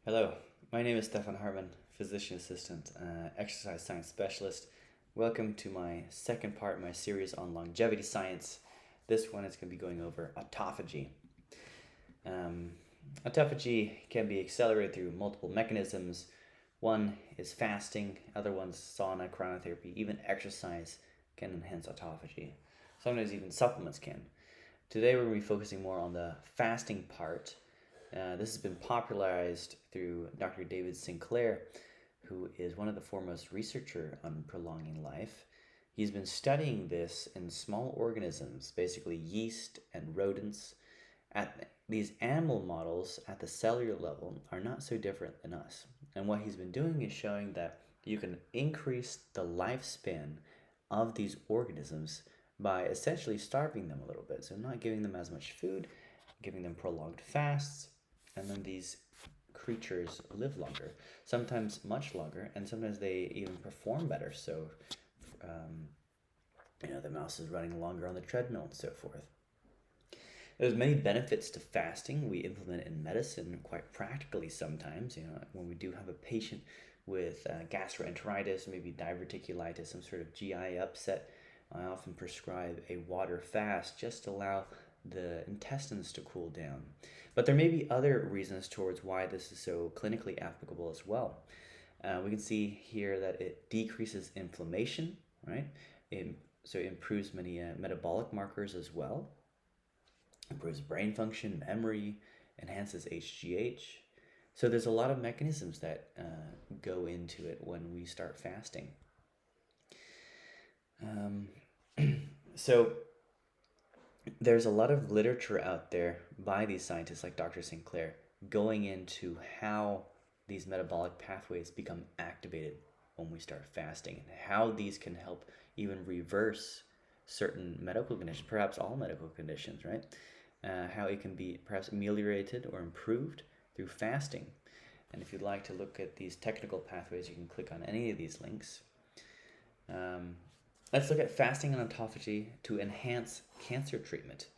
Hello, my name is Stefan Hartman, physician assistant, exercise science specialist. Welcome to my second part of my series on longevity science. This one is going to be going over autophagy. Autophagy can be accelerated through multiple mechanisms. One is fasting, other one's sauna, cryotherapy, even exercise can enhance autophagy. Sometimes even supplements can. Today we're going to be focusing more on the fasting part. This has been popularized through Dr. David Sinclair, who is one of the foremost researchers on prolonging life. He's been studying this in small organisms, basically yeast and rodents. These animal models at the cellular level are not so different than us. And what he's been doing is showing that you can increase the lifespan of these organisms by essentially starving them a little bit. So not giving them as much food, giving them prolonged fasts, and then these creatures live longer, sometimes much longer, and sometimes they even perform better. So, the mouse is running longer on the treadmill and so forth. There's many benefits to fasting. We implement in medicine quite practically sometimes. When we do have a patient with gastroenteritis, maybe diverticulitis, some sort of GI upset, I often prescribe a water fast just to allow the intestines to cool down. But there may be other reasons towards why this is so clinically applicable as well. We can see here that it decreases inflammation, right? So it improves many metabolic markers as well. Improves brain function, memory, enhances HGH. So there's a lot of mechanisms that go into it when we start fasting. So there's a lot of literature out there by these scientists like Dr. Sinclair going into how these metabolic pathways become activated when we start fasting and how these can help even reverse certain medical conditions, perhaps all medical conditions, right? How it can be perhaps ameliorated or improved through fasting. And if you'd like to look at these technical pathways, you can click on any of these links. Let's look at fasting and autophagy to enhance cancer treatment.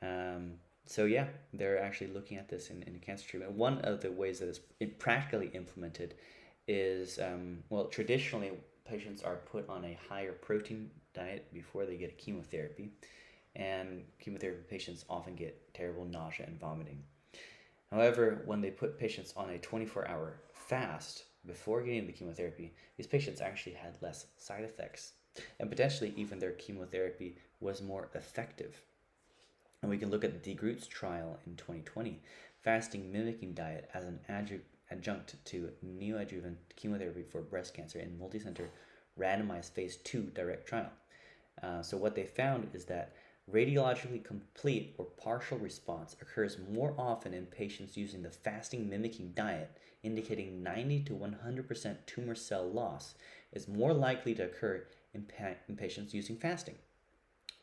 They're actually looking at this in cancer treatment. One of the ways that it's practically implemented is, traditionally patients are put on a higher protein diet before they get chemotherapy. And chemotherapy patients often get terrible nausea and vomiting. However, when they put patients on a 24-hour fast before getting the chemotherapy, these patients actually had less side effects. And potentially even their chemotherapy was more effective. And we can look at the DeGroote's trial in 2020, fasting mimicking diet as an adjunct to neoadjuvant chemotherapy for breast cancer in multicenter randomized phase 2 direct trial. So what they found is that radiologically complete or partial response occurs more often in patients using the fasting mimicking diet, indicating 90 to 100% tumor cell loss is more likely to occur in patients using fasting.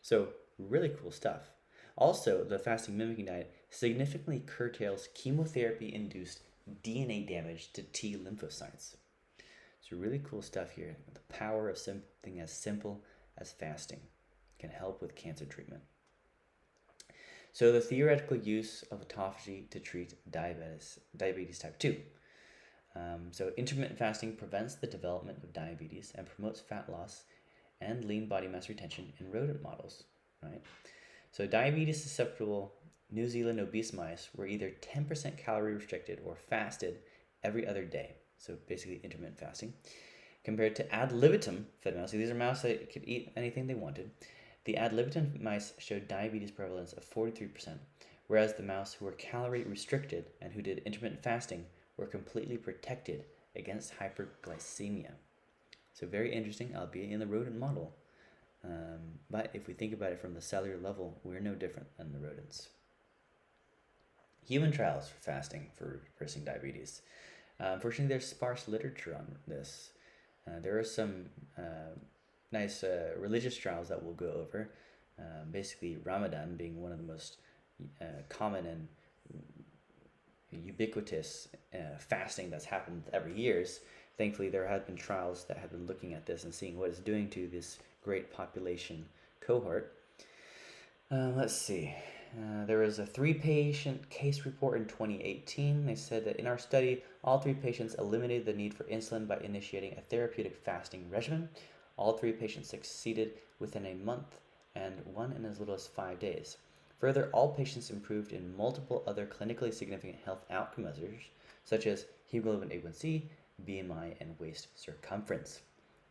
So really cool stuff. Also, the fasting mimicking diet significantly curtails chemotherapy-induced DNA damage to T lymphocytes. So really cool stuff here. The power of something as simple as fasting can help with cancer treatment. So the theoretical use of autophagy to treat diabetes type 2. So intermittent fasting prevents the development of diabetes and promotes fat loss and lean body mass retention in rodent models, right? So diabetes susceptible New Zealand obese mice were either 10% calorie restricted or fasted every other day. So basically intermittent fasting. Compared to ad libitum fed mouse, so these are mouse that could eat anything they wanted. The ad libitum mice showed diabetes prevalence of 43%, whereas the mouse who were calorie restricted and who did intermittent fasting were completely protected against hyperglycemia. So very interesting, albeit in the rodent model. But if we think about it from the cellular level, we're no different than the rodents. Human trials for fasting for reversing diabetes. Unfortunately, there's sparse literature on this. There are some nice religious trials that we'll go over. Basically, Ramadan being one of the most common and ubiquitous fasting that's happened every years. Thankfully, there have been trials that have been looking at this and seeing what it's doing to this great population cohort. Let's see. There was a 3-patient case report in 2018. They said that in our study, all 3 patients eliminated the need for insulin by initiating a therapeutic fasting regimen. All 3 patients succeeded within a month, and 1 in as little as 5 days. Further, all patients improved in multiple other clinically significant health outcome measures, such as hemoglobin A1C, BMI, and waist circumference.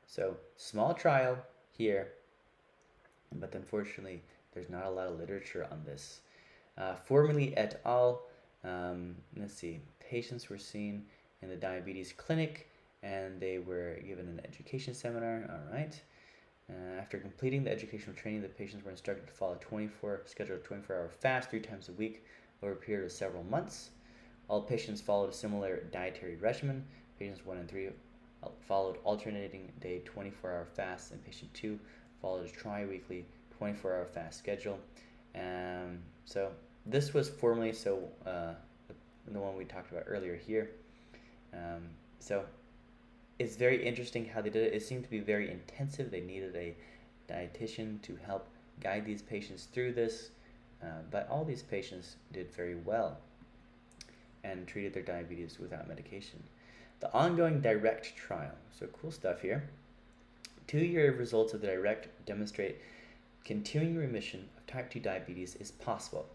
So, small trial here, but unfortunately, there's not a lot of literature on this. Formerly et al., let's see, patients were seen in the diabetes clinic and they were given an education seminar. All right. After completing the educational training, the patients were instructed to follow a scheduled 24-hour fast 3 times a week over a period of several months. All patients followed a similar dietary regimen. Patients 1 and 3 followed alternating day 24-hour fasts, and patient 2 followed a tri-weekly 24-hour fast schedule. So this was formerly the one we talked about earlier here. So it's very interesting how they did it. It seemed to be very intensive. They needed a dietitian to help guide these patients through this, but all these patients did very well and treated their diabetes without medication. The ongoing DIRECT trial. So cool stuff here. 2-year results of the DIRECT demonstrate continuing remission of type 2 diabetes is possible.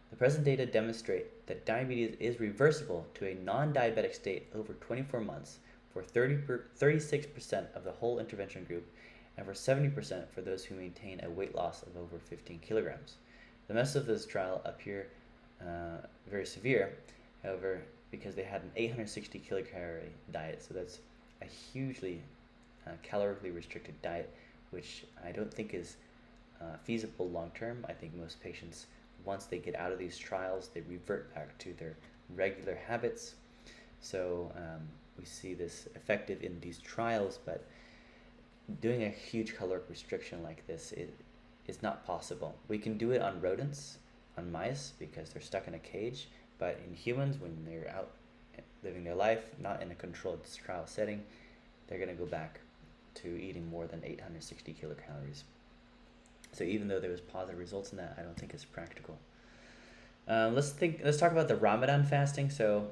The present data demonstrate that diabetes is reversible to a non-diabetic state over 24 months for 36% of the whole intervention group and for 70% for those who maintain a weight loss of over 15 kilograms. The mess of this trial appear very severe, however, because they had an 860 kilocalorie diet, so that's a hugely calorically restricted diet, which I don't think is feasible long term. I think most patients, once they get out of these trials, they revert back to their regular habits. So we see this effective in these trials, but doing a huge caloric restriction like this is not possible. We can do it on rodents, on mice, because they're stuck in a cage, but in humans, when they're out living their life, not in a controlled trial setting, they're going to go back to eating more than 860 kilocalories. So even though there was positive results in that, I don't think it's practical. Let's talk about the Ramadan fasting. So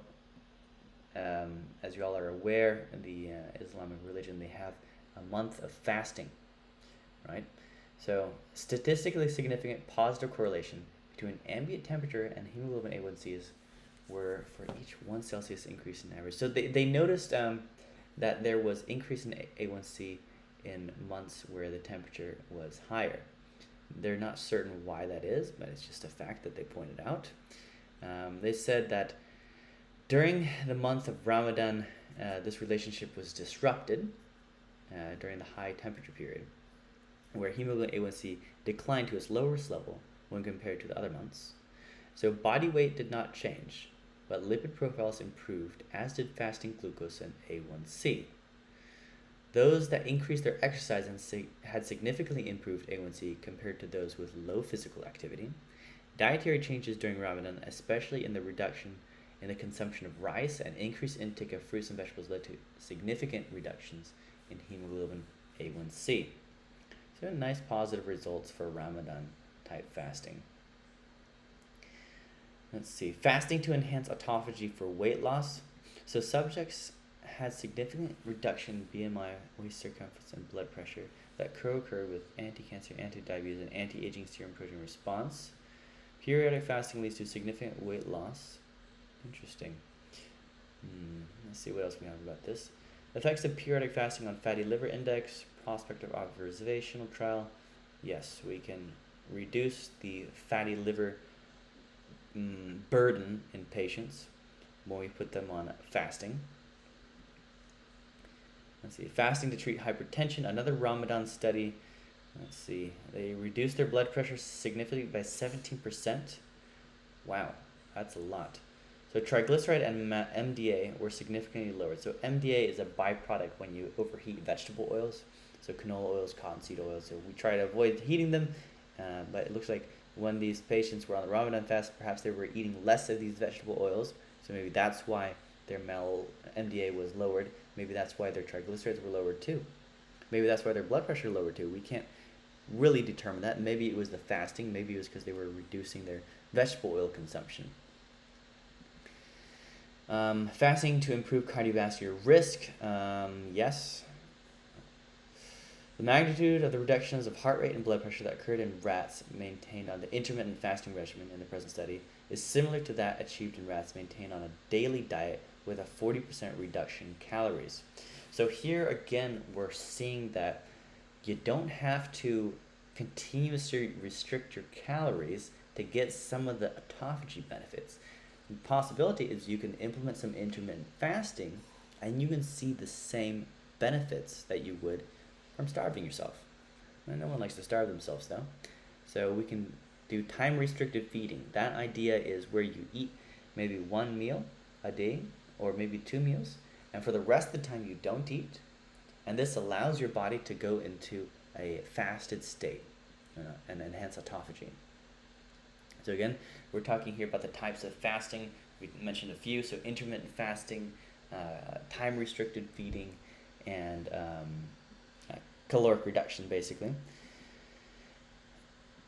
as you all are aware, in the Islamic religion, they have a month of fasting, right? So statistically significant positive correlation between ambient temperature and hemoglobin A1Cs were for each 1 Celsius increase in average. So they noticed that there was increase in A1C in months where the temperature was higher. They're not certain why that is, but it's just a fact that they pointed out. They said that during the month of Ramadan, this relationship was disrupted during the high temperature period, where hemoglobin A1C declined to its lowest level when compared to the other months. So body weight did not change, but lipid profiles improved, as did fasting glucose and A1C. Those that increased their exercise and had significantly improved A1C compared to those with low physical activity. Dietary changes during Ramadan, especially in the reduction in the consumption of rice and increased intake of fruits and vegetables, led to significant reductions in hemoglobin A1C. So nice positive results for Ramadan type fasting. Let's see, fasting to enhance autophagy for weight loss. So subjects had significant reduction in BMI, waist circumference, and blood pressure that co-occur with anti-cancer, anti-diabetes, and anti-aging serum protein response. Periodic fasting leads to significant weight loss. Interesting. Let's see what else we have about this. Effects of periodic fasting on fatty liver index, prospective observational trial. Yes, we can reduce the fatty liver burden in patients when we put them on fasting. Let's see, fasting to treat hypertension, another Ramadan study. Let's see, they reduced their blood pressure significantly by 17%. Wow, that's a lot. So triglyceride and MDA were significantly lowered. So MDA is a byproduct when you overheat vegetable oils. So canola oils, cottonseed oils. So we try to avoid heating them, but it looks like when these patients were on the Ramadan fast, perhaps they were eating less of these vegetable oils. So maybe that's why their MDA was lowered. Maybe that's why their triglycerides were lowered too. Maybe that's why their blood pressure lowered too. We can't really determine that. Maybe it was the fasting. Maybe it was because they were reducing their vegetable oil consumption. Fasting to improve cardiovascular risk. Yes. The magnitude of the reductions of heart rate and blood pressure that occurred in rats maintained on the intermittent fasting regimen in the present study is similar to that achieved in rats maintained on a daily diet with a 40% reduction in calories. So here again, we're seeing that you don't have to continuously restrict your calories to get some of the autophagy benefits. The possibility is you can implement some intermittent fasting and you can see the same benefits that you would from starving yourself. And no one likes to starve themselves though. So we can do time restricted feeding. That idea is where you eat maybe one meal a day or maybe 2 meals, and for the rest of the time you don't eat, and this allows your body to go into a fasted state and enhance autophagy. So again, we're talking here about the types of fasting. We mentioned a few, so intermittent fasting, time restricted feeding, and caloric reduction basically.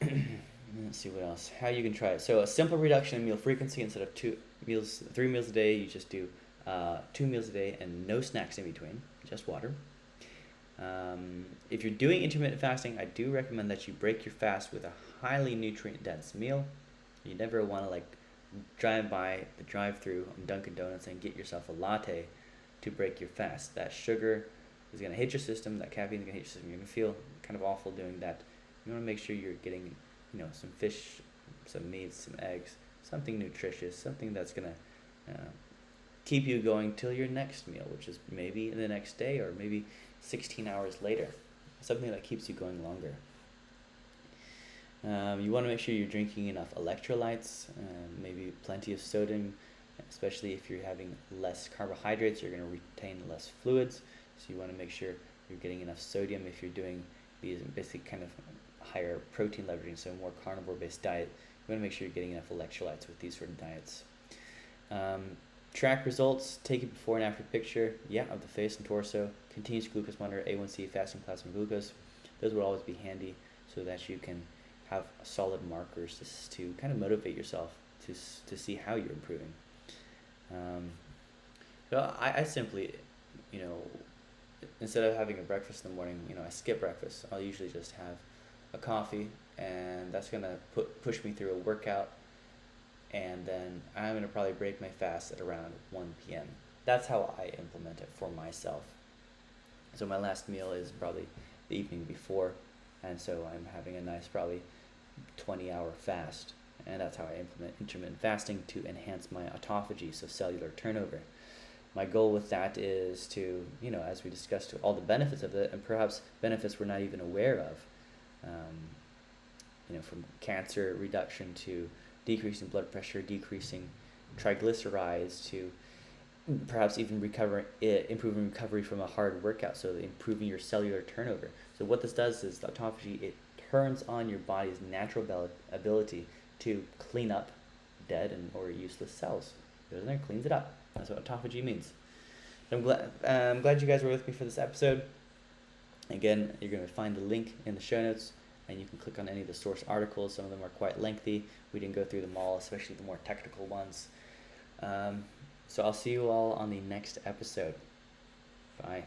Let's see what else. How you can try it. So a simple reduction in meal frequency. Instead of 3 meals a day, you just do 2 meals a day and no snacks in between, just water. If you're doing intermittent fasting, I do recommend that you break your fast with a highly nutrient dense meal. You never want to drive by the drive-thru on Dunkin' Donuts and get yourself a latte to break your fast. That sugar is going to hit your system, that caffeine is going to hit your system. You're going to feel kind of awful doing that. You want to make sure you're getting, some fish, some meat, some eggs, something nutritious, something that's going to keep you going till your next meal, which is maybe the next day or maybe 16 hours later. Something that keeps you going longer. You want to make sure you're drinking enough electrolytes, maybe plenty of sodium, especially if you're having less carbohydrates, you're going to retain less fluids. So you want to make sure you're getting enough sodium if you're doing these basically kind of higher protein leveraging, so more carnivore-based diet. You want to make sure you're getting enough electrolytes with these sort of diets. Track results, take a before and after picture, of the face and torso, continuous glucose monitor, A1C, fasting plasma glucose. Those will always be handy so that you can have solid markers to kind of motivate yourself to see how you're improving. So I simply, instead of having a breakfast in the morning, I skip breakfast. I'll usually just have a coffee, and that's going to push me through a workout, and then I'm going to probably break my fast at around 1 p.m. That's how I implement it for myself. So my last meal is probably the evening before, and so I'm having a nice probably 20-hour fast, and that's how I implement intermittent fasting to enhance my autophagy, so cellular turnover. My goal with that is to, as we discussed, all the benefits of it, and perhaps benefits we're not even aware of, from cancer reduction to decreasing blood pressure, decreasing triglycerides, to perhaps even improving recovery from a hard workout, so improving your cellular turnover. So what this does is the autophagy, it turns on your body's natural ability to clean up dead or useless cells. It goes in there, cleans it up. That's what autophagy means. I'm glad you guys were with me for this episode. Again, you're going to find the link in the show notes, and you can click on any of the source articles. Some of them are quite lengthy. We didn't go through them all, especially the more technical ones. So I'll see you all on the next episode. Bye.